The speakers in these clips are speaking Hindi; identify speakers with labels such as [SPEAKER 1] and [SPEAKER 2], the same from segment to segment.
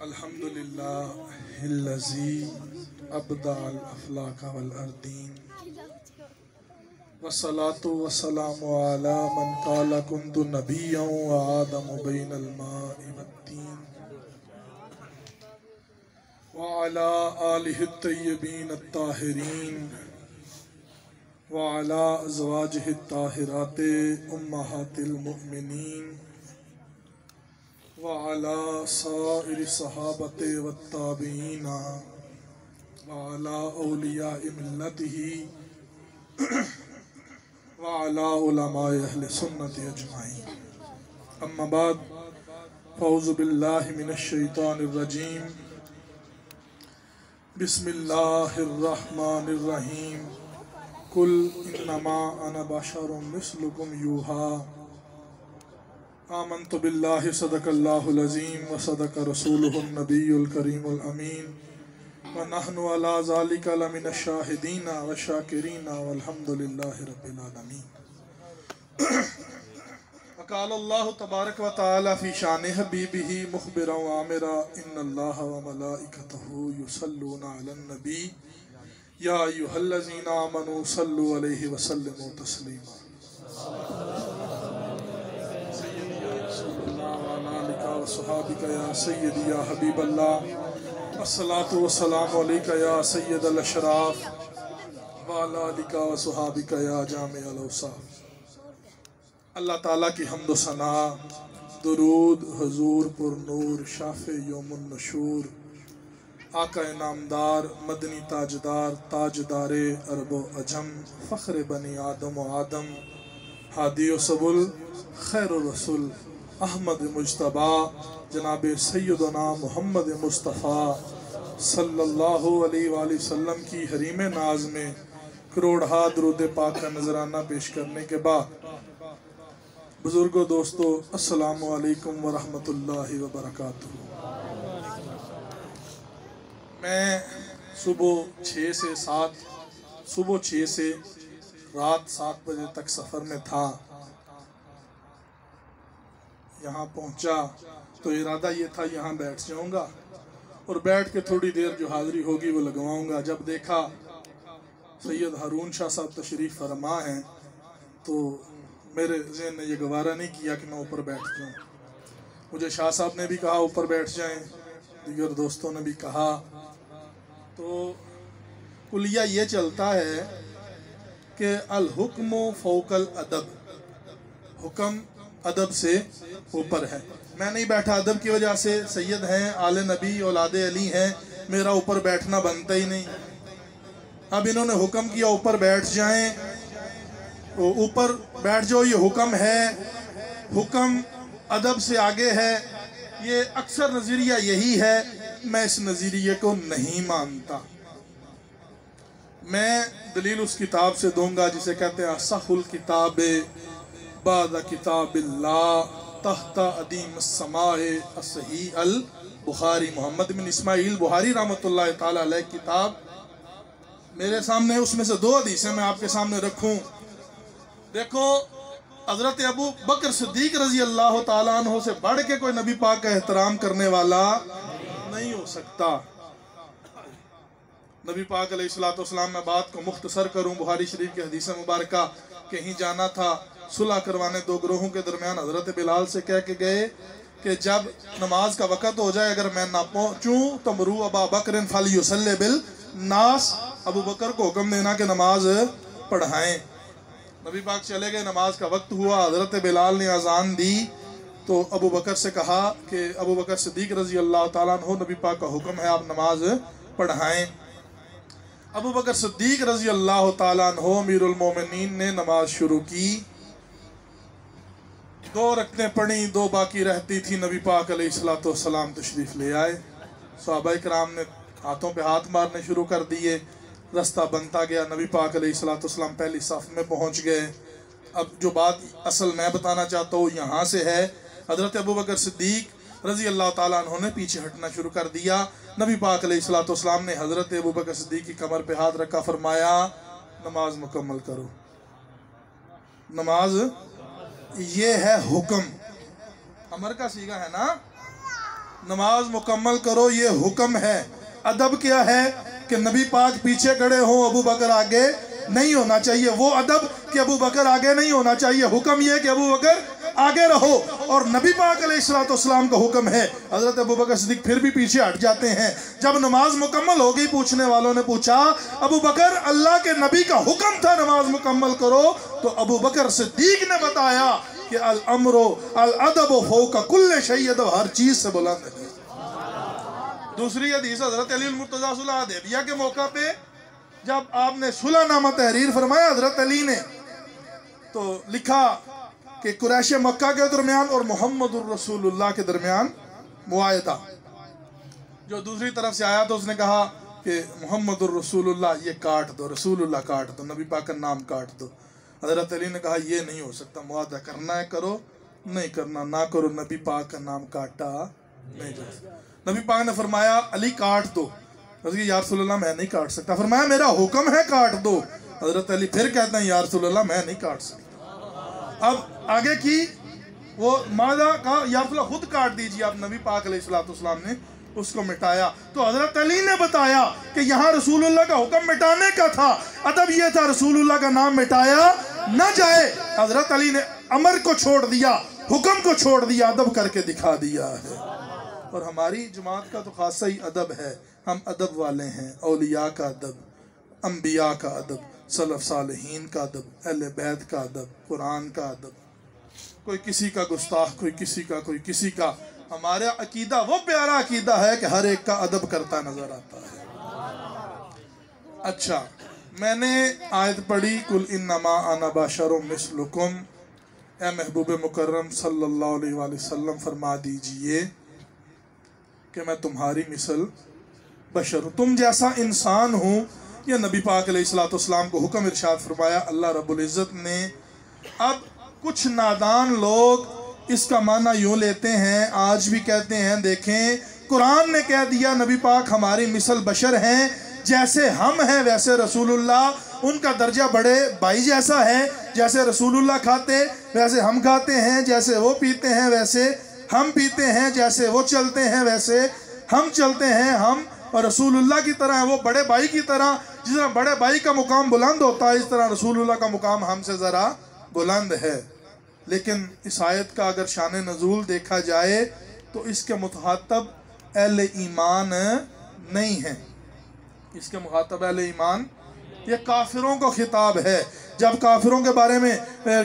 [SPEAKER 1] अल्हम्दुलिल्लाहिल्लज़ी अब्दाल अफ़लाक वल अर्दीन वस्सलातु वस्सलामु अला मन क़ाला कुन्तु नबिय्यन व आदमु बैनल माइ वत्तीन व अला आलिहि तय्यबीन अत्ताहिरीन व अला अज़वाजिहि अत्ताहिराति उम्महातिल मुमिनीन व अला साइरि सहाबते वत्ताबीना व अला औलियाए मिल्लतिही व अला उलमाए अहले सुन्नति अजमाईन। अम्मा बाद फ़ौज़ु बिल्लाहि मिनश शैतानिर रजीम। बिस्मिल्लाहिर रहमानिर रहीम। कुल इन्नमा अना बशरुम मिस्लुकुम यूहा आमन्तु बिल्लाहि सदक़ल्लाहुल अज़ीम व सदक़ रसूलुहुन नबियुल करीमुल अमीन व नहनु अला ज़ालिका लमिनश शाहिदीना व शाकिरीना वल्हम्दुलिल्लाहि रब्बिल आलमीन। वक़ालल्लाहु तबारक व तआला फ़ी शानि हबीबिही मुख़बिरन व आमिरा इन्नल्लाह व मलाइकतहु युसल्लूना अलन नबी या अय्युहल्लज़ीना आमनू सल्लु अलैहि व सल्लिमू तस्लीमा। सहाबिका या सय्यदी या हबीबल्लाह अस्सलातु वस्सलामु अलैका या सय्यदल अशराफ व अला आलिका व सहाबिका या जामिअल औसाफ। अल्लाह ताला की हम्द व सना, दुरूद हुजूर पुर नूर शाफ़े यौमुन नशूर आका इनामदार मदनी ताजदार ताजदारे अरब व अजम फ़ख्र बनी आदम व आदम हादी व सबुल खैरुर रसूल अहमद मुज्तबा जनाब सैयदना मोहम्मद मुस्तफ़ा सल्लल्लाहु अलैहि वसल्लम की हरीम नाज में करोड़हा दुरूद पाक का नजराना पेश करने के बाद बुजुर्गों दोस्तों अस्सलामु अलैकुम व रहमतुल्लाहि व बरकातुहू। मैं सुबह 6 से रात 7 बजे तक सफ़र में था। यहाँ पहुँचा तो इरादा ये था यहाँ बैठ जाऊँगा और बैठ के थोड़ी देर जो हाज़िरी होगी वो लगवाऊँगा। जब देखा सैयद हारून शाह साहब तशरीफ़ फरमा हैं तो मेरे ज़हन ने ये गवारा नहीं किया कि मैं ऊपर बैठ जाऊँ। मुझे शाह साहब ने भी कहा ऊपर बैठ जाएं, दीगर दोस्तों ने भी कहा। तो कुलिया ये चलता है कि अल हुक्म फ़ौकल अदब, हुक्म अदब से ऊपर है। मैं नहीं बैठा अदब की वजह से, सैयद हैं आले नबी औलादे अली हैं, मेरा ऊपर बैठना बनता ही नहीं। अब इन्होंने हुक्म किया ऊपर बैठ जाएं, तो ऊपर बैठ जाओ ये हुक्म है, हुक्म अदब से आगे है। ये अक्सर नज़रिया यही है, मैं इस नज़रिए को नहीं मानता। मैं दलील उस किताब से दूंगा जिसे कहते हैं असहुल किताब बाद किताबिल्लाह तहता अदीम समाए असही अल बुखारी। मोहम्मद बिन इस्माइल बुखारी रहमतुल्लाह ताला अलैह किताब मेरे सामने, उसमें से 2 हदीसें मैं आपके सामने रखूं। देखो, हजरत अबू बकर सिद्दीक रजी अल्लाह ताला अन्हु से बढ़ के कोई नबी पाक का एहतराम करने वाला नहीं हो सकता। नबी पाक अलैहिस्सलाम, मैं बात को मुख्तसर करूं, बुखारी शरीफ की हदीस मुबारक, कहीं जाना था सुलह करवाने 2 ग्रोहों के दरमियान हजरत बिलाल से कह के गए कि जब नमाज का वक़्त हो जाए अगर मैं ना पहुंचूं तो मरू अबा बकर फल युसल्ली बिल नास, अबू बकर को हुक्म देना कि नमाज पढ़ाएं। नबी पाक चले गए, नमाज का वक्त हुआ, हजरत बिलाल ने अजान दी तो अबू बकर से कहा कि अबू बकर सिद्दीक रजी अल्लाह ताला अन्हु, नबी पाक का हुक्म है आप नमाज पढ़ाएं। अबू बकर सिद्दीक रजी अल्लाह ताला अन्हु अमीरुल मोमिनीन ने नमाज शुरू की। 2 रकतें पढ़ी, 2 बाकी रहती थी। नबी पाक अलैहिस्सलाम तशरीफ़ ले आए। सहाबाए किराम ने हाथों पे हाथ मारने शुरू कर दिए। रास्ता बनता गया, नबी पाक अलैहिस्सलाम पहली सफ़ में पहुंच गए। अब जो बात असल मैं बताना चाहता हूँ यहाँ से है, हज़रत अबू बकर सिद्दीक रज़ी अल्लाह ताला अन्हु ने पीछे हटना शुरू कर दिया। नबी पाक अलैहिस्सलाम ने हज़रत अबू बकर सिद्दीक की कमर पे हाथ रखा, फरमाया नमाज मुकम्मल करो। नमाज ये है हुक्म, अमर का सीगा है ना, नमाज मुकम्मल करो, ये हुक्म है। अदब क्या है कि नबी पाक पीछे खड़े हों, अबू बकर आगे नहीं होना चाहिए। वो अदब कि अबू बकर आगे नहीं होना चाहिए, हुक्म यह कि अबू बकर आगे रहो। और नबी पाक अलैहिस्सलाम का हुक्म है, हजरत अबू बकर सिद्दीक फिर भी पीछे हट जाते हैं। जब नमाज मुकम्मल हो गई, पूछने वालों ने पूछा, अबू बकर अल्लाह के नबी का हुक्म था नमाज मुकम्मल करो, तो अबू बकर सिद्दीक ने बताया कि अल अमरो अल अदब फौका कुल्ले शै, अदब हर चीज से बुलंद है। दूसरी हदीस हजरत अली मुर्तज़ा सुलह हुदैबिया के मौका पे जब आपने सुलहनामा तहरीर फरमाया हजरत अली ने, तो लिखा कि कुरैश मक्का के दरमियान और मोहम्मदुर रसूलुल्लाह के दरमियान मुआहदा। जो दूसरी तरफ से आया तो उसने कहा कि मोहम्मदुर रसूलुल्लाह ये काट दो, रसूलुल्लाह काट दो, नबी पाक का नाम काट दो। हजरत अली ने कहा ये नहीं हो सकता, मुआहदा करना है करो, नहीं करना ना करो, नबी पाक का नाम काटा नहीं जा सकता। नबी पाक ने फरमाया अली काट दो, या रसूलुल्लाह मैं नहीं काट सकता। फरमाया मेरा हुक्म है काट दो। हजरत अली फिर कहते हैं या रसूलुल्लाह मैं नहीं काट सकता। अब आगे की वो मादा का या रसूलुल्लाह खुद काट दीजिए आप, नबी पाक अलैहिस्सलाम ने उसको मिटाया। तो हजरत अली ने बताया कि यहाँ रसूलुल्लाह का हुक्म मिटाने का था, अदब यह था रसूलुल्लाह का नाम मिटाया न जाए। हजरत अली ने अमर को छोड़ दिया, हुक्म को छोड़ दिया, अदब करके दिखा दिया है। और हमारी जमात का तो खासा ही अदब है, हम अदब वाले हैं। औलिया का अदब, अंबिया का अदब, सलफ सालिहीन का अदब, अहले बैत का अदब, कुरान का अदब। कोई किसी का गुस्ताख, कोई किसी का, कोई किसी का। हमारा अकीदा वो प्यारा अकीदा है कि हर एक का अदब करता नजर आता है। अच्छा, मैंने आयत पढ़ी कुल इन्नमा अना बशरुम मिस्लुकुम, ए महबूब मुकर्रम सल्लल्लाहु अलैहि वसल्लम फरमा दीजिए कि मैं तुम्हारी मिसल बशर हूँ, तुम जैसा इंसान हूँ। यह नबी पाक अलैहिस्सलाम को हुक्म इरशाद फरमाया अल्लाह रब्बुल इज़्ज़त ने। अब कुछ नादान लोग इसका माना यूँ लेते हैं, आज भी कहते हैं, देखें कुरान ने कह दिया नबी पाक हमारी मिसल बशर हैं, जैसे हम हैं वैसे रसूलुल्लाह, उनका दर्जा बड़े भाई जैसा है। जैसे रसूलुल्लाह खाते वैसे हम खाते हैं, जैसे वो पीते हैं वैसे हम पीते हैं, जैसे वो चलते हैं वैसे हम चलते हैं। हम और रसूलुल्लाह की तरह है, वो बड़े भाई की तरह। जिस तरह बड़े भाई का मुकाम बुलंद होता है, इस तरह रसूलुल्लाह का मुकाम हमसे ज़रा बुलंद है। लेकिन इस आयत का अगर शान नज़ूल देखा जाए तो इसके मुखातब अहले ईमान नहीं है, इसके मुखातब अहले ईमान, ये काफिरों को खिताब है। जब काफिरों के बारे में,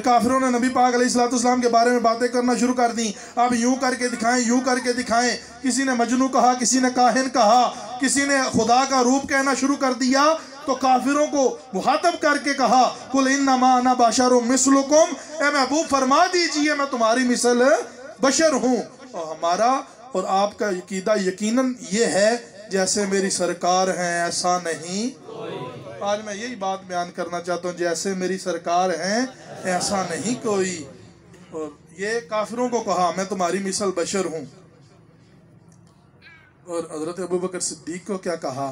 [SPEAKER 1] काफिरों ने नबी पाक अलैहिस्सलाम के बारे में बातें करना शुरू कर दी, अब यूं करके दिखाएं, यूं करके दिखाएं। किसी ने मजनू कहा, किसी ने काहिन कहा, किसी ने खुदा का रूप कहना शुरू कर दिया। तो काफिरों को मुखातब करके कहा कुल इन्नमा अना बशरुम मिस्लुकुम, ए महबूब फरमा दीजिए मैं तुम्हारी मिसल बशर हूँ। और हमारा और आपका अकीदा यकीनन ये है जैसे मेरी सरकार हैं ऐसा नहीं। आज मैं यही बात बयान करना चाहता हूँ, जैसे मेरी सरकार हैं ऐसा नहीं कोई। और ये काफिरों को कहा मैं तुम्हारी मिसल बशर हूँ। और हजरत अबू बकर सिद्दीक को क्या कहा,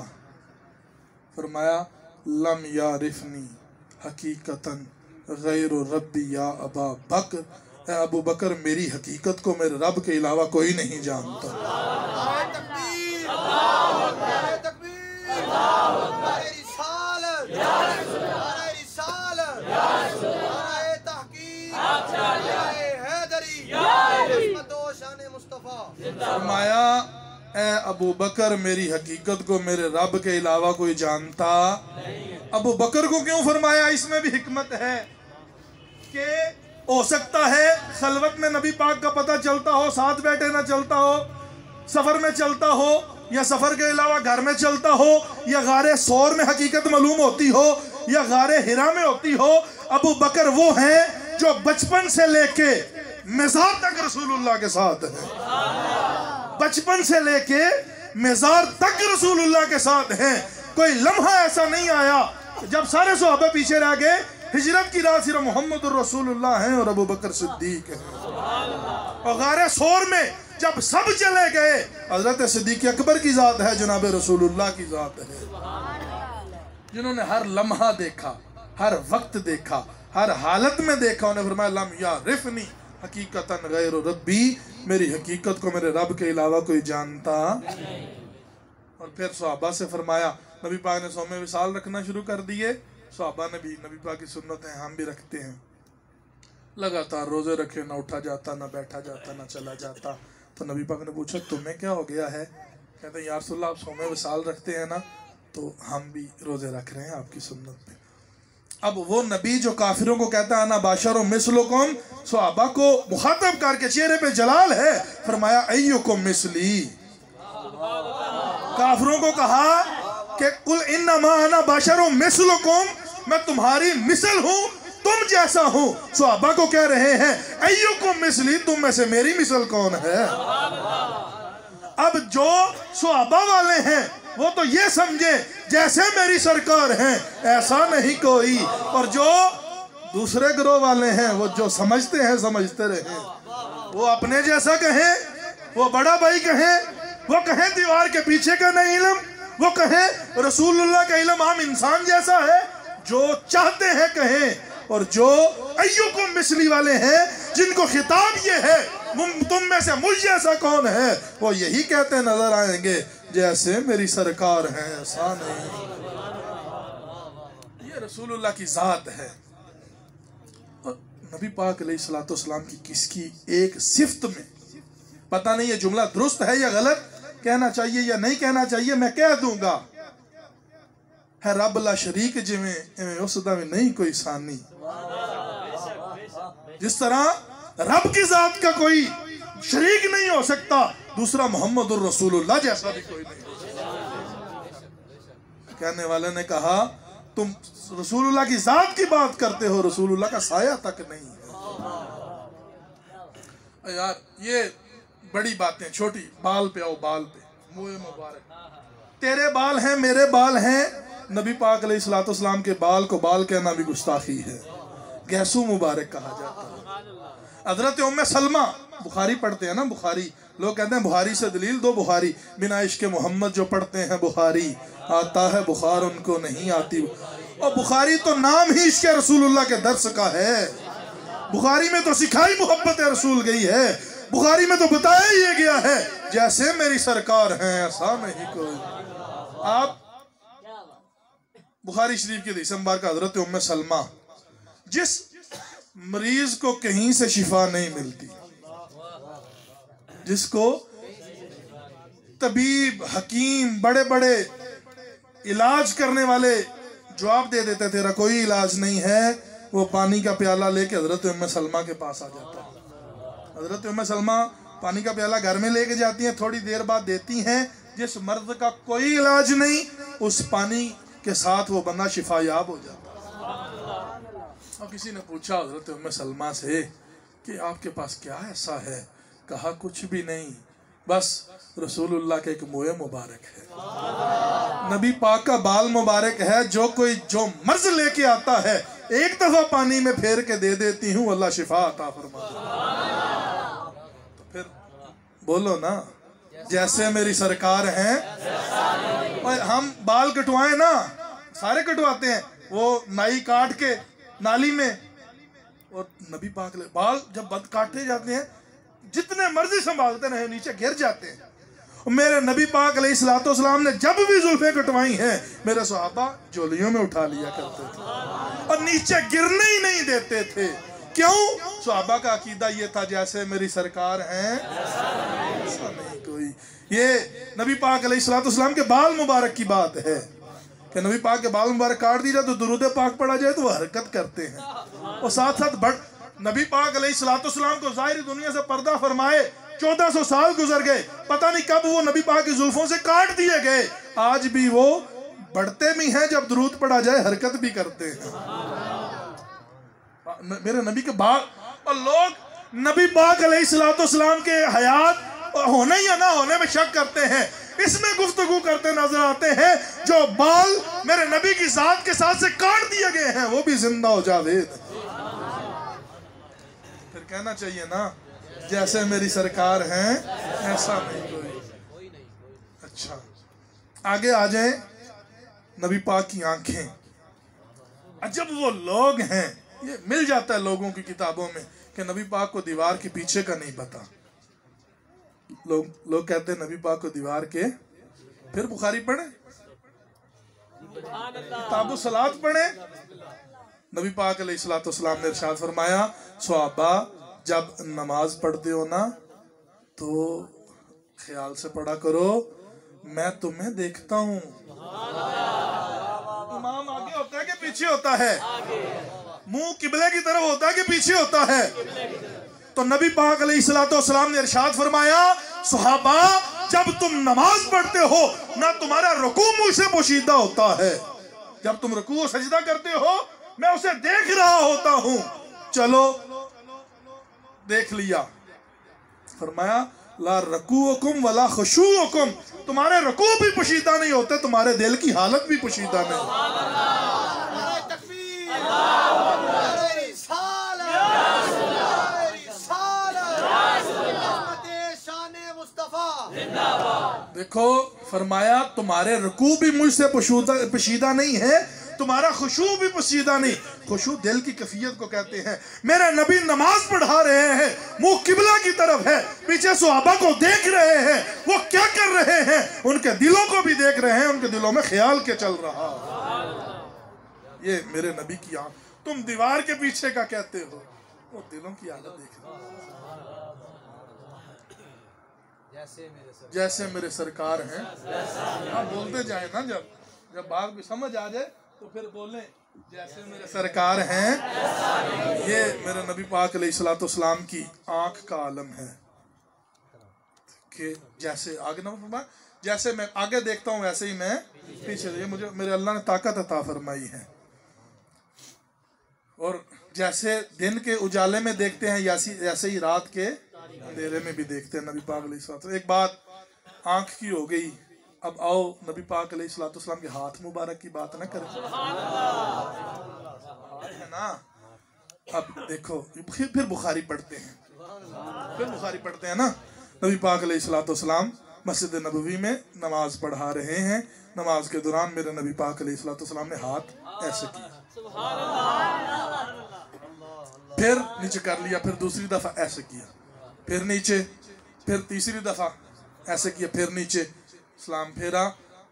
[SPEAKER 1] फरमाया लम यारिफनी हकीकतन गैर रब्बी या अबा बकर, अबू बकर मेरी हकीकत को मेरे रब के अलावा कोई नहीं जानता। फरमाया ए अबू बकर मेरी हकीकत को मेरे रब के अलावा कोई जानता। अबू बकर को क्यों फरमाया, इसमें भी हिकमत है कि हो सकता है खलवत में नबी पाक का पता चलता हो, साथ बैठे ना चलता हो, सफर में चलता हो, या सफर के अलावा घर में चलता हो, या गारे सौर में हकीकत मालूम होती हो, या गारे हिरा में होती हो। अबू बकर वो हैं जो बचपन से लेके मज़ार तक रसूलुल्लाह के साथ हैं, बचपन से लेके मज़ार तक रसूलुल्लाह के साथ हैं। कोई लम्हा ऐसा नहीं आया जब सारे सहाबा पीछे रह गए, हिजरत की राह सिर्फ मोहम्मदुर रसूलुल्लाह हैं और अबू बकर सिद्दीक हैं। और गारे सौर में जब सब चले गए, हजरत सिद्दीक अकबर की जात है, जनाब रसूलुल्लाह की जात है, जिन्होंने हर लम्हा देखा, हर वक्त देखा, हर हालत में देखा। उन्हें फरमाया लम यारिफनी हकीकतन गैर रब्बी, मेरी हकीकत को मेरे रब के अलावा कोई जानता। और फिर सहाबा से फरमाया, नबी पाक ने सौमे विसाल रखना शुरू कर दिए। सहाबा ने भी, नबी पाक की सुन्नत है, हम भी रखते हैं। लगातार रोजे रखे, ना उठा जाता, ना बैठा जाता, ना चला जाता। तो नबी पाक ने पूछा, तुम्हें क्या हो गया है? कहते हैं, या रसूलल्लाह, आप सौमे विसाल रखते हैं ना, तो हम भी रोजे रख रहे हैं आपकी सुन्नत पे। अब वो नबी जो काफिरों को कहता है ना बाशर मिसलुकुम, सहाबा को मुखातब करके चेहरे पे जलाल है, फरमाया अय्युकुम मिसली। काफिरों को कहा कि कुल इन्नमा अना बाशरुम मिसलुकुम, मैं तुम्हारी मिसल हूं, तुम जैसा हूं। सहाबा को कह रहे हैं अय्युकुम मिसली, तुम में से मेरी मिसल कौन है? अब जो सहाबा वाले हैं वो तो ये समझे जैसे मेरी सरकार है ऐसा नहीं कोई, और जो दूसरे ग्रोह वाले हैं वो जो समझते हैं समझते रहे, वो अपने जैसा कहें, वो बड़ा भाई कहें, वो कहें दीवार के पीछे का नहीं इल्म, वो कहें रसूलुल्लाह का इल्म आम इंसान जैसा है, जो चाहते हैं कहें। और जो अय्युकुम मिसली वाले हैं, जिनको खिताब ये है तुम में से मुझ जैसा कौन है, वो यही कहते नजर आएंगे जैसे मेरी सरकार है ऐसा नहीं। ये रसूलुल्लाह की जात है। और नबी पाक अलैहिस्सलाम की किसकी एक सिफ्त में, पता नहीं ये जुमला दुरुस्त है या गलत, कहना चाहिए या नहीं कहना चाहिए, मैं कह दूंगा, है रब ला शरीक जिमें उसदा में नहीं कोई सानी। जिस तरह रब की जात का कोई शरीक नहीं हो सकता, दूसरा मोहम्मदुर रसूलुल्लाह जैसा भी कोई नहीं हो सकता। कहने वाले ने कहा, तुम रसूलुल्लाह की जात की बात करते हो, रसूलुल्लाह का साया तक नहीं है। यार ये बड़ी बातें छोटी, बाल पे आओ, बाल पे मुए मुबारक, तेरे बाल हैं मेरे बाल हैं, नबी पाक अलैहिस्सलाम के बाल को बाल कहना भी गुस्ताखी है, गैसू मुबारक कहा जाता है। हजरत उम्मे सलमा, बुखारी पढ़ते हैं ना, बुखारी लोग कहते हैं बुखारी से दलील दो, बुखारी बिना इश्क मोहम्मद जो पढ़ते हैं बुखारी, आता है बुखार उनको नहीं आती। और बुखारी तो नाम ही इश्क रसूलुल्लाह के दर्स का है, बुखारी में तो सिखाई मोहब्बत रसूल गई है, बुखारी में तो बताया ही गया है जैसे मेरी सरकार है ऐसा नहीं कोई। आप बुखारी शरीफ की हदीस मुबारक का, हजरत उम्मे सलमा, जिस मरीज को कहीं से शिफा नहीं मिलती, जिसको तबीब हकीम बड़े बड़े इलाज करने वाले जवाब दे देते तेरा कोई इलाज नहीं है, वो पानी का प्याला लेके हजरत उम्मे सलमा के पास आ जाता है। हजरत उम्मे सलमा पानी का प्याला घर में लेके जाती हैं, थोड़ी देर बाद देती हैं, जिस मर्द का कोई इलाज नहीं, उस पानी के साथ वो बंदा शिफायाब हो जाता है। और किसी ने पूछा हजरत उम्मे सलमा से कि आपके पास क्या ऐसा है? कहा कुछ भी नहीं, बस रसूलुल्लाह का एक मुए मुबारक है, नबी पाक का बाल मुबारक है, जो कोई जो मर्ज लेके आता है एक दफा पानी में फेर के दे देती हूँ, अल्लाह शिफा अता फरमा। तो फिर बोलो ना, जैसे मेरी सरकार है। और हम बाल कटवाए ना, सारे कटवाते हैं, वो नाई काट के नाली में, और नबी पाक बाल जब बद काटे जाते हैं जितने मर्जी संभालते रहे नीचे गिर जाते हैं। और मेरे नबी पाक अलैहिस्सलाम ने जब भी जुल्फे कटवाई हैं, मेरे सहाबा झोलियों में उठा लिया करते थे और नीचे गिरने ही नहीं देते थे। क्यों? सहाबा का अकीदा ये था जैसे मेरी सरकार है ऐसा नहीं कोई। ये नबी पाक अलैहिस्सलाम के बाल मुबारक की बात है कि नबी पाक के बाल मुबारक काट दी जाए तो दुरूद पाक पढ़ा जाए तो वो हरकत करते हैं। और साथ साथ नबी पाक अलैहिस्सलाम को ज़ाहिरी दुनिया से पर्दा फरमाए 1400 साल गुजर गए, पता नहीं कब वो नबी पाक की जुल्फों से काट दिए गए, आज भी वो बढ़ते भी हैं, जब दुरूद पढ़ा जाए हरकत भी करते हैं। मेरे नबी के बाल, और लोग नबी पाक अलैहिस्सलाम के हयात होने या ना होने में शक करते हैं, इसमें गुफ्तगू करते नजर आते हैं जो बाल मेरे नबी की जात के साथ से काट दिए गए हैं वो भी जिंदा हो जावेद। फिर कहना चाहिए ना जैसे मेरी सरकार है ऐसा नहीं कोई। अच्छा आगे आ जाए, नबी पाक की आंखें, जब वो लोग हैं, ये मिल जाता है लोगों की किताबों में कि नबी पाक को दीवार के पीछे का नहीं पता। लोग कहते हैं नबी पाक को दीवार के, फिर बुखारी पढ़े, किताबुल सलात पढ़े। नबी पाक अलैहिस्सलाम ने इरशाद फरमाया, सहाबा जब नमाज पढ़ते हो ना तो ख्याल से पढ़ा करो, मैं तुम्हें देखता हूँ। इमाम आगे होता है कि पीछे होता है? मुंह किबले की तरफ होता है कि पीछे होता है? तो नबी पाक अलैहिस्सलाम ने इरशाद फरमाया, सहाबा जब तुम नमाज पढ़ते हो ना तुम्हारा रुकू मुंह से पोशीदा होता है, जब तुम रुकू और सजदा करते हो मैं उसे देख रहा होता हूं। चलो देख लिया। फरमाया ला रकूअकुम वला खुशूअकुम, तुम्हारे रुकू भी पोशीदा नहीं होते, तुम्हारे दिल की हालत भी पोशीदा नहीं। देखो फरमाया तुम्हारे रुकू भी मुझसे पोशीदा नहीं है, तुम्हारा खुशू भी पोशीदा नहीं। खुशू दिल की कैफियत को कहते हैं। मेरे नबी नमाज पढ़ा रहे हैं, मुंह किबला की तरफ है, पीछे सहाबा को देख रहे हैं, वो क्या कर रहे हैं, उनके दिलों को भी देख रहे हैं, उनके दिलों में ख्याल के चल रहा। ये मेरे नबी की आंख। तुम दीवार के पीछे का कहते हो, वो दिलों की हालत देख रहे हो। जैसे मेरे सरकार हैं, आप बोलते जाए ना, जब बात भी समझ आ जाए तो फिर बोलें जैसे मेरे सरकार हैं। ये मेरे नबी पाक अलैहिस्सलाम की आंख का आलम है कि जैसे आगे ना, जैसे मैं आगे देखता हूँ वैसे ही मैं पीछे। ये मुझे मेरे अल्लाह ने ताकत अता फरमाई है। और जैसे दिन के उजाले में देखते हैं ऐसे ही रात के अंधेरे में भी देखते हैं नबी पाक अलैहिस्सलाम। एक बात आंख की हो गई, अब आओ नबी पाक अलैहिस्सलाम के हाथ मुबारक की बात ना करें, है ना। अब देखो फिर बुखारी पढ़ते हैं, ना। नबी पाक अलैहिस्सलाम मस्जिद नबवी में नमाज पढ़ा रहे हैं। नमाज के दौरान मेरे नबी पाक अलैहिस्सलाम ने हाथ ऐसे किया, फिर नीचे कर लिया, फिर दूसरी दफा ऐसे किया, फिर नीचे, फिर तीसरी दफा ऐसे किया, फिर नीचे, सलाम फेरा।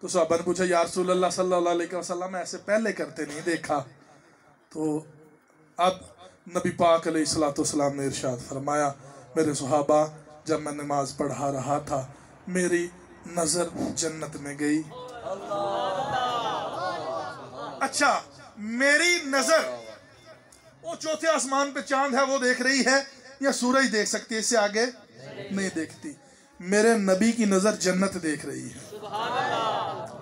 [SPEAKER 1] तो सहाबा ने पूछा या रसूलल्लाह सल्लल्लाहु अलैहि वसल्लम ऐसे पहले करते नहीं देखा। तो अब नबी पाक अलैहिस्सलाम ने इरशाद फरमाया, मेरे सहाबा जब मैं नमाज पढ़ा रहा था मेरी नजर जन्नत में गई। अच्छा, मेरी नजर वो चौथे आसमान पे चांद है वो देख रही है या सूरज देख सकती है? इससे आगे नहीं देखती। मेरे नबी की नजर जन्नत देख रही है।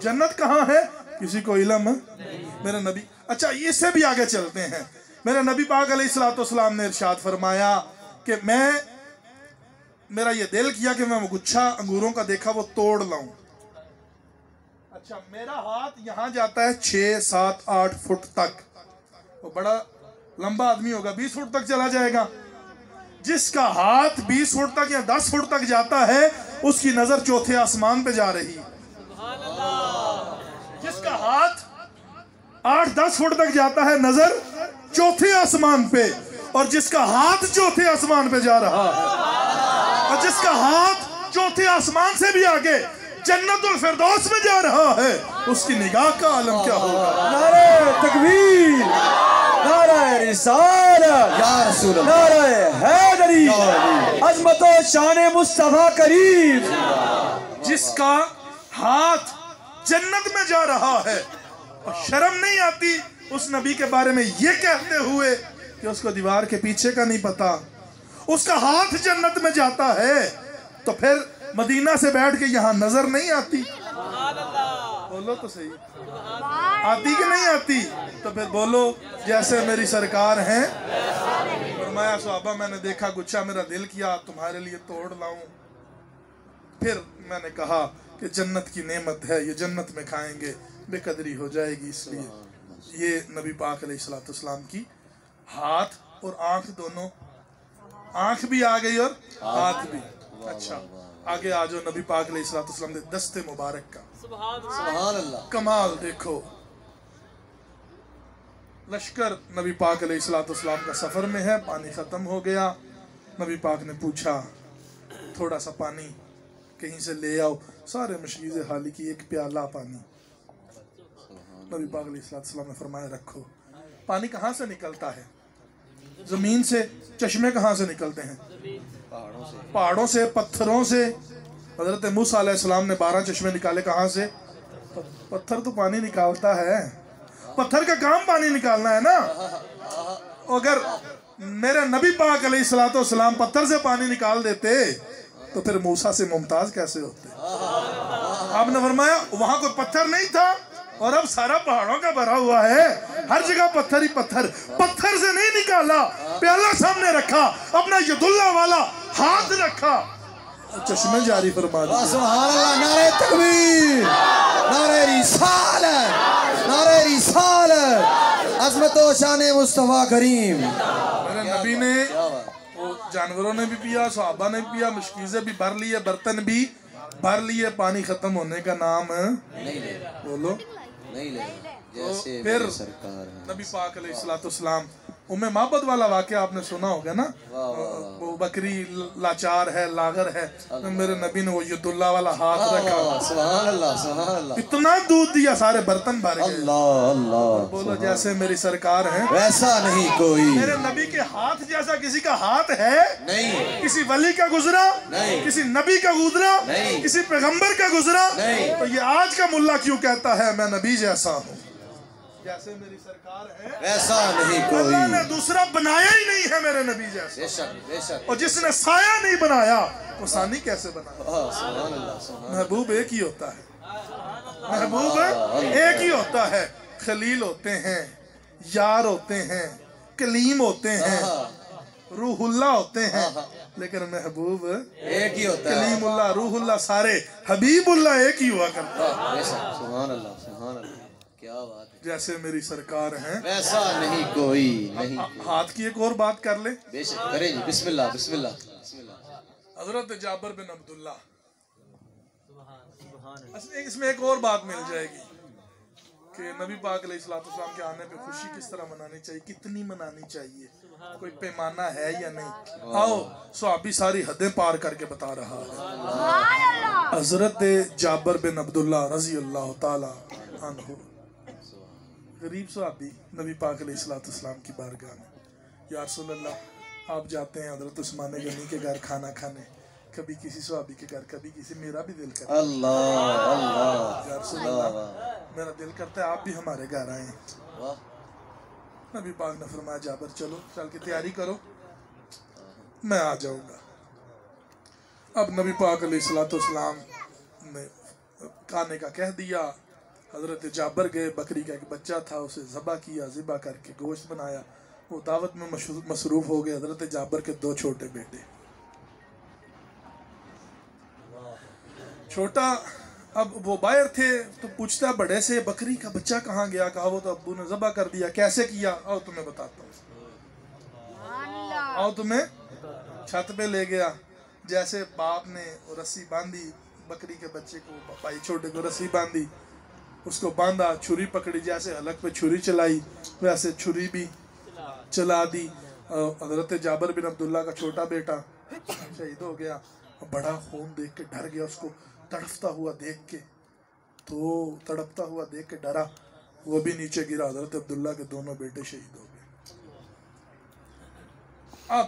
[SPEAKER 1] जन्नत कहाँ है किसी को इल्म है? मेरे नबी। अच्छा, इससे भी आगे चलते हैं। मेरे नबी पाक अलैहिस्सलाम ने इरशाद फरमाया कि मेरा ये दिल किया कि मैं वो गुच्छा अंगूरों का देखा वो तोड़ लाऊं। अच्छा, मेरा हाथ यहाँ जाता है 6, 7, 8 फुट तक। वो बड़ा लंबा आदमी होगा, 20 फुट तक चला जाएगा। जिसका हाथ 20 फुट तक या 10 फुट तक जाता है उसकी नजर चौथे आसमान पे जा रही। जिसका हाथ 8-10 फुट तक जाता है नजर चौथे आसमान पे, और जिसका हाथ चौथे आसमान पे जा रहा है, और जिसका हाथ चौथे आसमान से भी आगे जन्नतुल फिरदौस में जा रहा है, उसकी निगाह का आलम क्या होगा?
[SPEAKER 2] नारे तकबीर, नारे रिसालत, या रसूल अल्लाह, नारे हैदरी, अज़मत व शान मुस्तफा करीम।
[SPEAKER 1] जिसका हाथ जन्नत में जा रहा है और शर्म नहीं आती उस नबी के बारे में ये कहते हुए कि उसको दीवार के पीछे का नहीं पता, उसका हाथ जन्नत में जाता है, तो फिर मदीना से बैठ के यहाँ नजर नहीं आती? बोलो तो सही, आती कि नहीं आती? तो फिर बोलो जैसे मेरी सरकार हैं। फरमाया सहाबा मैंने देखा गुच्छा, मेरा दिल किया तुम्हारे लिए तोड़ लाऊं। फिर मैंने कहा कि जन्नत की नेमत है, ये जन्नत में खाएंगे बेकदरी हो जाएगी। इसलिए ये नबी पाक अलैहिस्सलाम की हाथ और आंख दोनों, आंख भी आ गई और हाथ भी। अच्छा, आगे आ जाओ नबी पाक अलैहिस्सलाम ने दस्ते मुबारक का सुभान अल्लाह कमाल देखो। लश्कर नबी पाक अलैहिस्सलाम का सफ़र में है, पानी ख़त्म हो गया। नबी पाक ने पूछा थोड़ा सा पानी कहीं से ले आओ। सारे मशीज़ हाली की एक प्याला पानी। नबी पाक अलैहिस्सलाम ने फरमाया रखो। पानी कहाँ से निकलता है? ज़मीन से। चश्मे कहाँ से निकलते हैं? पहाड़ों से, पत्थरों से। हज़रत मूसा अलैहिस्सलाम ने 12 चश्मे निकाले। कहाँ से? पत्थर तो पानी निकालता है, पत्थर का काम पानी निकालना है ना। अगर मेरे नबी पाक अलैहिस्सलाम पत्थर से पानी निकाल देते तो फिर मूसा से मुमताज कैसे होते? आपने फरमाया वहां कोई पत्थर नहीं था और अब सारा पहाड़ों का भरा हुआ है, हर जगह पत्थर ही पत्थर। पत्थर से नहीं निकाला, प्याला सामने रखा, अपना यदुल्ला वाला हाथ रखा, चश्मे जारी फरमा दिए।
[SPEAKER 2] सुभान अल्लाह। नारे तकबीर, नारे रिसालत, नारे रिसालत, अज़मत व शान मुस्तफा करीम।
[SPEAKER 1] मेरे नबी ने वो जानवरों ने भी पिया, सहाबा ने भी पिया, मुश्किलें भी भर लिए, बर्तन भी भर लिए, पानी खत्म होने का नाम
[SPEAKER 2] नहीं ले।
[SPEAKER 1] बोलो
[SPEAKER 2] नहीं ले।
[SPEAKER 1] जैसे तो फिर सरकार नबी पाक अलैहिस्सलाम उम्मे माबद वाला वाक़या आपने सुना होगा ना। वो बकरी लाचार है, लागर है, तो मेरे नबी ने वो यदुल्ला वाला हाथ रखा।
[SPEAKER 2] सुभान अल्लाह, सुभान अल्लाह।
[SPEAKER 1] इतना दूध दिया, सारे बर्तन भर गए।
[SPEAKER 2] अल्लाह अल्लाह।
[SPEAKER 1] बोलो जैसे मेरी सरकार है
[SPEAKER 2] वैसा नहीं कोई।
[SPEAKER 1] मेरे नबी के हाथ जैसा किसी का हाथ है
[SPEAKER 2] नहीं।
[SPEAKER 1] किसी वली का गुजरा
[SPEAKER 2] नहीं,
[SPEAKER 1] किसी नबी का गुजरा
[SPEAKER 2] नहीं,
[SPEAKER 1] किसी पैगंबर का गुजरा
[SPEAKER 2] नहीं।
[SPEAKER 1] तो ये आज का मुल्ला क्यों कहता है मैं नबी जैसा हूँ? जैसे मेरी सरकार है
[SPEAKER 2] वैसा नहीं कोई।
[SPEAKER 1] अल्लाह ने दूसरा बनाया ही नहीं है मेरे नबी जैसा।
[SPEAKER 2] बेशक बेशक।
[SPEAKER 1] और जिसने साया नहीं बनाया वो सानी कैसे बनाया?
[SPEAKER 2] सुभान अल्लाह, सुभान।
[SPEAKER 1] महबूब एक ही होता है, महबूब एक ही होता है। खलील होते हैं, यार होते हैं, कलीम होते हैं, रूहुल्लाह होते हैं, लेकिन महबूब
[SPEAKER 2] एक ही होता है।
[SPEAKER 1] कलीमुल्लाह, रूहुल्लाह, सारे हबीबुल्लाह एक ही हुआ करता है।
[SPEAKER 2] बेशक। सुभान अल्लाह, सुभान अल्लाह। क्या बात है।
[SPEAKER 1] जैसे मेरी सरकार है
[SPEAKER 2] वैसा नहीं कोई। नहीं।
[SPEAKER 1] हाथ की एक और बात कर ले।
[SPEAKER 2] बेशक करें जी। बिस्मिल्लाह बिस्मिल्लाह बिस्मिल्लाह।
[SPEAKER 1] हजरत जाबर बिन अब्दुल्ला, इसमें एक और बात मिल जाएगी कि नबी पाक अलैहिस्सलाम के आने पे खुशी किस तरह मनानी चाहिए, कितनी मनानी चाहिए, कोई पैमाना है या नहीं। आओ सहाबी सारी हदें पार करके बता रहा है। हजरत जाबर बिन अब्दुल्ला रजी अल्लाह ताला अन्हु गरीब सहाबी नबी पाक अलैहिस्सलाम की बारगाह में, या रसूलल्लाह आप जाते हैं हजरत उस्मान गनी के घर खाना खाने, कभी किसी सहाबी के घर, कभी किसी, मेरा भी दिल करता है
[SPEAKER 2] अल्लाह अल्लाह।
[SPEAKER 1] या रसूलल्लाह मेरा दिल करता है आप भी हमारे घर आए। नबी पाक ने फरमाया जाबर चलो, चल के तैयारी करो, मैं आ जाऊंगा। अब नबी पाक अलैहिस्सलाम ने खाने का कह दिया। हजरत जाबर गए, बकरी का एक बच्चा था उसे ज़बा किया, ज़िबा करके गोश्त बनाया। वो दावत में मसरूफ़ हो गए। हजरत जाबर के 2 छोटे बेटे। छोटा अब वो बाहर थे तो पूछता बड़े से बकरी का बच्चा कहाँ गया? कहा वो तो अब्बू ने ज़बा कर दिया। कैसे किया? आओ तुम्हें बताता हूँ। आओ तुम्हें छत पे ले गया। जैसे बाप ने रस्सी बांधी बकरी के बच्चे को, भाई छोटे को रस्सी बांधी, उसको बांधा, छुरी पकड़ी, जैसे हलक पे छुरी चलाई वैसे छुरी भी चला दी। हजरत जाबर बिन अब्दुल्ला का छोटा बेटा शहीद हो गया। बड़ा खून देख के डर गया, उसको तड़पता हुआ देख के, तो तड़पता हुआ देख के डरा, वो भी नीचे गिरा। हजरत अब्दुल्ला के दोनों बेटे शहीद हो गए। अब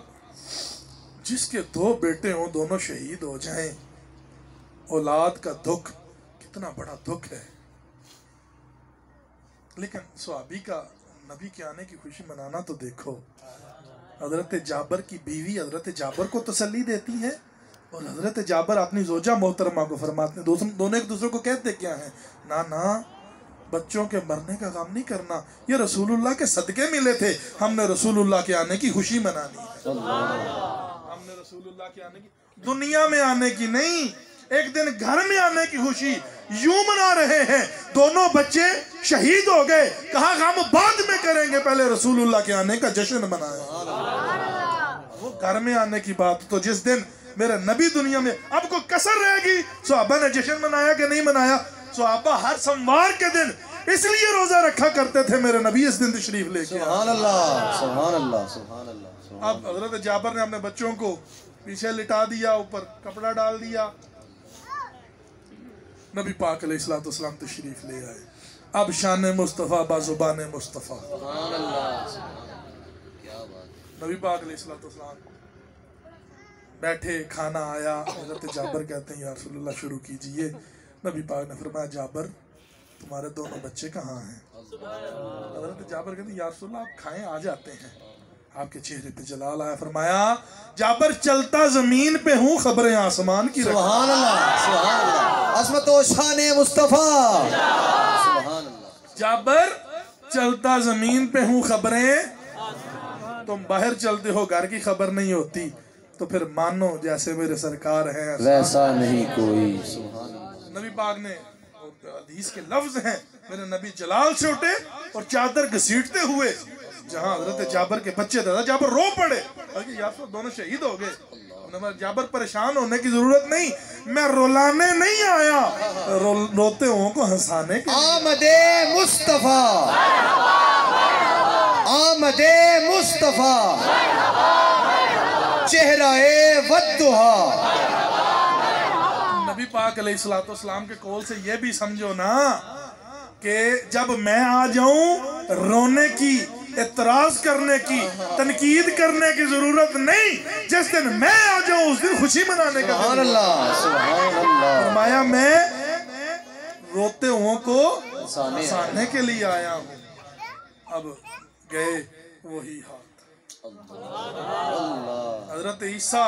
[SPEAKER 1] जिसके 2 बेटे हों, दोनों शहीद हो जाएं, औलाद का दुख कितना बड़ा दुख है। लेकिन सहाबी का नबी के आने की खुशी मनाना तो देखो। हजरत जाबर की बीवी हजरत जाबर को तसल्ली देती है और हजरत जाबर अपनी जोजा मोहतरमा को फरमाते हैं। दोनों एक दूसरे को कहते क्या है? ना ना, बच्चों के मरने का काम नहीं करना, ये रसूलुल्लाह के सदके मिले थे, हमने रसूलुल्लाह के आने की खुशी मनानी है। हमने रसूलुल्लाह के आने की, दुनिया में आने की नहीं, एक दिन घर में आने की खुशी यूं मना रहे हैं। दोनों बच्चे शहीद हो गए, कहा हम बाद में करेंगे, पहले रसूलुल्लाह के आने का जश्न मनाया। वो घर में आने की बात, तो जिस दिन मेरे नबी दुनिया में, अब को कसर रहेगी, सहाबा ने जश्न मनाया कि नहीं मनाया? सहाबा हर सोमवार के दिन इसलिए रोजा रखा करते थे मेरे नबी इस दिन तशरीफ लेके।
[SPEAKER 2] सुभान अल्लाह, सुभान अल्लाह, सुभान अल्लाह।
[SPEAKER 1] अब हजरत जाबर ने अपने बच्चों को पीछे लिटा दिया, ऊपर कपड़ा डाल दिया। नबी पाक अलैहिस्सलाम तशरीफ ले आए। अब शान मुस्तफ़ा बाजुबान मुस्तफ़ा। नबी पाक अलैहिस्सलाम बैठे, खाना आया। हजरत जाबर कहते हैं या रसूलल्लाह शुरू कीजिए। नबी पाक ने फरमाया जाबर तुम्हारे दोनों बच्चे कहाँ हैं? हजरत जाबर कहते हैं या रसूलल्लाह आप खाएं, आ जाते हैं। आपके चेहरे पे जलाल आया। फरमाया जाबर चलता जमीन पे हूँ, खबरें आसमान की।
[SPEAKER 2] सुभान अल्लाह, सुभान अल्लाह, अज़मत व शान मुस्तफ़ा। सुभान अल्लाह।
[SPEAKER 1] जाबर चलता जमीन पे हूँ, खबरें। तुम बाहर चलते हो, घर की खबर नहीं होती, तो फिर मानो जैसे मेरे सरकार हैं
[SPEAKER 2] वैसा नहीं कोई। सुभान अल्लाह।
[SPEAKER 1] नबी पाक ने, हदीस के लफ्ज हैं, मेरे नबी जलाल से उठे और चादर घसीटते हुए जहां हजरत जाबर के बच्चे थे, जाबर रो पड़े। यार दोनों शहीद हो गए। जाबर परेशान होने की जरूरत नहीं, मैं रुलाने नहीं आया, रोते हुओं को हंसाने के।
[SPEAKER 2] आमदे मुस्तफा, आमदे मुस्तफा, चेहरा-ए वद्दुहा।
[SPEAKER 1] नबी पाक अलैहिस्सलाम के कौल से ये भी समझो ना कि जब मैं आ जाऊं रोने की, एतराज करने की, तनकीद करने की जरूरत नहीं। जिस दिन मैं आ जाऊं उस दिन खुशी मनाने का।
[SPEAKER 2] सुभान अल्लाह, सुभान अल्लाह।
[SPEAKER 1] फरमाया मैं रोते हुओं को हंसाने के लिए आया हूँ। अब गए वही हाथ। हजरत ईसा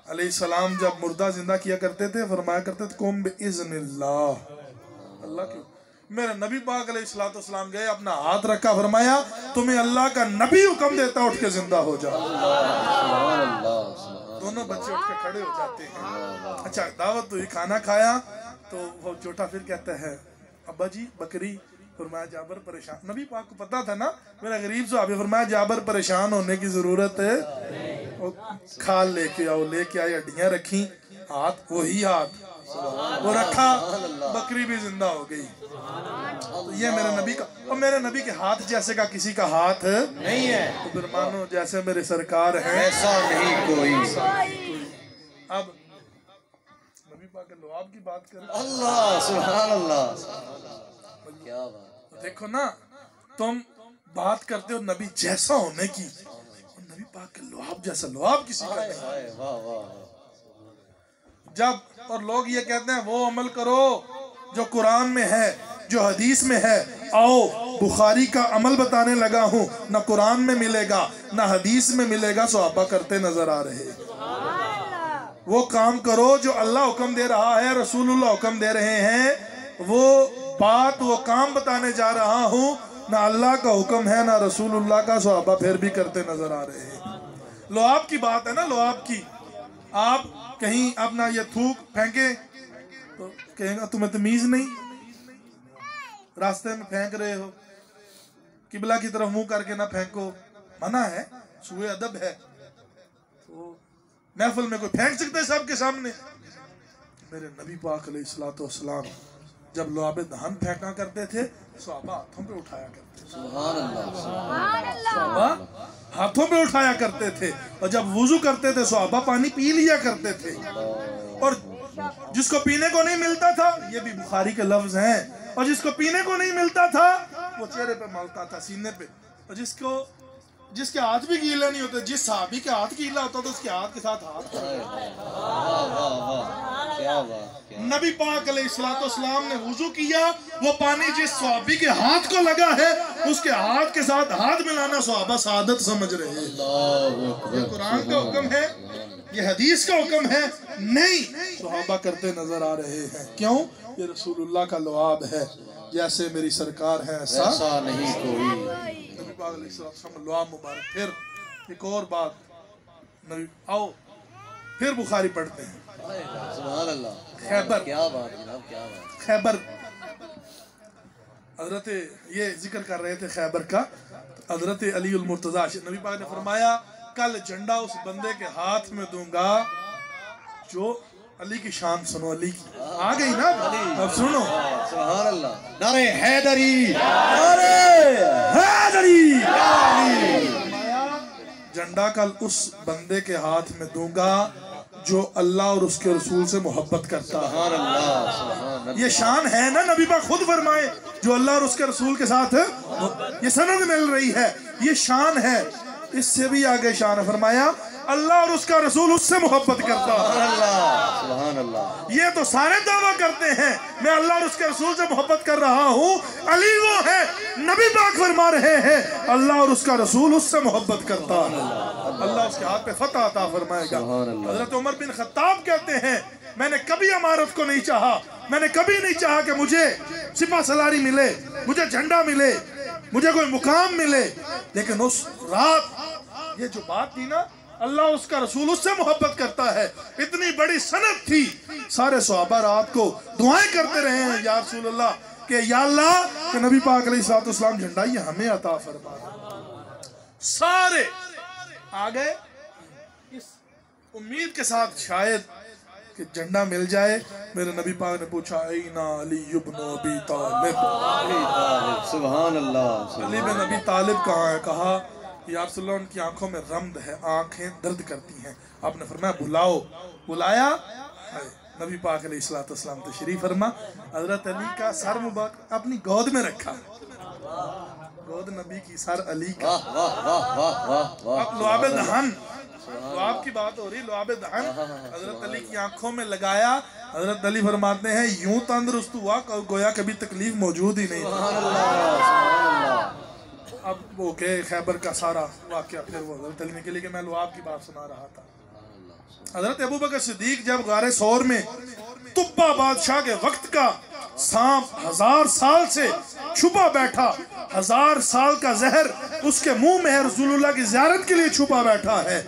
[SPEAKER 1] अलैहिस्सलाम जब मुर्दा जिंदा किया करते थे, फरमाया करते थे कुम बिइज़्निल्लाह। अल्लाह क्यों? मेरे नबी पाक अलैहिस्सलाम गए, अपना हाथ रखा, फरमाया तुम्हें अल्लाह का नबी हुक्म देता उठ के जिंदा हो जाओ। दोनों बच्चे उठ के खड़े हो जाते हैं। अच्छा दावत हुई, खाना खाया, तो वो छोटा फिर कहता है अब्बा जी बकरी। फरमाया जाबर परेशान, नबी पाक को पता था ना मेरा गरीब सहाबी। फरमाया जाबर परेशान होने की जरूरत है, खाल लेके आओ। लेके आई, हड्डियां रखी, हाथ वही हाथ वो रखा, बकरी भी जिंदा हो गई। तो ये मेरे नबी का, और मेरे नबी के हाथ जैसे का किसी का हाथ नहीं है, तो फिर मानो जैसे मेरे सरकार है
[SPEAKER 2] ऐसा नहीं कोई।
[SPEAKER 1] अब नबी पाक के लुआब की बात करें।
[SPEAKER 2] अल्लाह, सुभान अल्लाह, क्या बात।
[SPEAKER 1] देखो ना, तुम बात करते हो नबी जैसा होने की, और नबी पाक के लुआब जैसा लुआब किसी का नहीं।
[SPEAKER 2] वाह वाह।
[SPEAKER 1] जब और लोग ये कहते हैं वो अमल करो जो कुरान में है, जो हदीस में है। आओ बुखारी का अमल बताने लगा हूँ, ना कुरान में मिलेगा ना हदीस में मिलेगा, सहाबा करते नजर आ रहे। वो काम करो जो अल्लाह हुक्म दे रहा है, रसूलुल्लाह हुक्म दे रहे हैं। वो बात, वो काम बताने जा रहा हूँ, ना अल्लाह का हुक्म है ना रसूलुल्लाह का, सहाबा फिर भी करते नजर आ रहे हैं। लुआब की बात है ना, लुआब की। आप कहीं अपना ये थूक फेंके तो कहेगा तुम्हें तमीज नहीं, रास्ते में फेंक रहे हो, किबला की तरफ मुंह करके ना फेंको, मना है, सुए अदब है। तो महफिल में कोई फेंक सकता है सबके सामने? मेरे नबी पाक अलैहिस्सलाम जब लुआब धान फेंका करते थे, सहाबा हाथों पे उठाया करते थे।
[SPEAKER 2] सुभान अल्लाह,
[SPEAKER 1] सहाबा हाथों पे उठाया करते थे। और जब वुजू करते थे सहाबा पानी पी लिया करते थे। और जिसको पीने को नहीं मिलता था, ये भी बुखारी के लफ्ज हैं, और जिसको पीने को नहीं मिलता था वो चेहरे पे मलता था, सीने पे। और जिसके हाथ भी गीला नहीं होते, जिस साहबी के हाथ गीला होता तो उसके हाथ के साथ हाथ।
[SPEAKER 2] क्या बात।
[SPEAKER 1] नबी पाक अलैहिस्सलाम ने वुजू किया, वो पानी जिस सहाबी के हाथ को लगा है उसके हाथ के साथ हाथ मिलाना सहाबा सादत समझ रहे हैं। ये कुरान का हुक्म है, ये हदीस का हुक्म है नहीं, सहाबा करते नजर आ रहे हैं। क्यों? ये रसूलुल्लाह का लुआब है, जैसे मेरी सरकार है ऐसा
[SPEAKER 2] नहीं कोई।
[SPEAKER 1] नबी पाक अलैहिस्सलाम लुआब मुबारक। फिर एक और बात, नबी आओ फिर बुखारी पढ़ते हैं।
[SPEAKER 2] सुभान अल्लाह,
[SPEAKER 1] खैबर,
[SPEAKER 2] क्या बात जनाब, क्या बात।
[SPEAKER 1] खैबर, हजरत ये जिक्र कर रहे थे खैबर का। हजरत अली उल मुर्तजा नबी पाक ने फरमाया कल झंडा उस बंदे के हाथ में दूंगा जो अली की शान सुनो, अली की आ गई ना, अब सुनो।
[SPEAKER 2] सुभान अल्लाह। नारे हैदरी, नारे हैदरी।
[SPEAKER 1] झंडा कल उस बंदे के हाथ में दूंगा जो अल्लाह और उसके रसूल से मोहब्बत करता है।
[SPEAKER 2] सुभान अल्लाह, सुभान अल्लाह।
[SPEAKER 1] ये शान है ना, नबी पाक खुद फरमाए जो अल्लाह और उसके रसूल के साथ ये सनद मिल रही है, ये शान है। इससे भी आगे शान है, फरमाया अल्लाह और उसका रसूल उससे मोहब्बत करता है।
[SPEAKER 2] सुभान अल्लाह।
[SPEAKER 1] ये तो सारे दावा करते हैं मैं अल्लाह और उसके रसूल से मोहब्बत कर रहा हूँ, अली वो है, नबी पाक फरमा रहे हैं अल्लाह और उसका रसूल उससे मोहब्बत करता है, अल्लाह उसके हाथ पे फतह अता फरमाएगा। हजरत उमर बिन खत्ताब कहते हैं मैंने कभी इमारत को नहीं चाहा, मैंने कभी नहीं चाहा कि मुझे सिपा सलारी मिले, मुझे झंडा मिले, मुझे कोई मुकाम मिले, लेकिन उस रात ये जो बात थी ना, अल्लाह उसका रसूल उससे मोहब्बत करता है, इतनी बड़ी सनद थी। सारे सहाबा रात को दुआएं करते रहे हैं या रसूल अल्लाह के या अल्लाह के नबी पाक अलैहिस्सलाम झंडा ये हमें अता फरमा। सारे आ गए इस उम्मीद के साथ शायद कि झंडा मिल जाए। मेरे नबी पाक ने पूछा ऐना अली इब्न अबी तालिब,
[SPEAKER 2] सुभान अल्लाह।
[SPEAKER 1] अली बिन अबी तालिब कहाँ है? कहा या रसूल अल्लाह उनकी आंखों में रम्द है, आंखें दर्द करती हैं। आपने फरमाया बुलाओ, बुलाया, नबी पाक अलैहिस्सलाम तशरीफ फरमा, हजरत अली का सर मुबारक अपनी गोद में रखा, गोद नबी की, सर अली का। अब लुआब दहन, लुआब की बात हो रही, लुआब दहन हजरत अली की आंखों में लगाया। हजरत अली फरमाते हैं यूं तंदुरुस्त हुआ गोया कभी तकलीफ मौजूद ही नहीं था। अब वो के खैबर का सारा वाकया फिर वो हजरत अली ने के लिए कि मैं लुआब की बात सुना रहा था। हजरत अबू बकर सिद्दीक जब गारे सौर में तुब्बा बादशाह के वक्त का सांप 1000 साल से छुपा बैठा, 1000 साल का जहर उसके मुंह में है, रसूलुल्लाह की ज़ियारत के लिए छुपा बैठा है,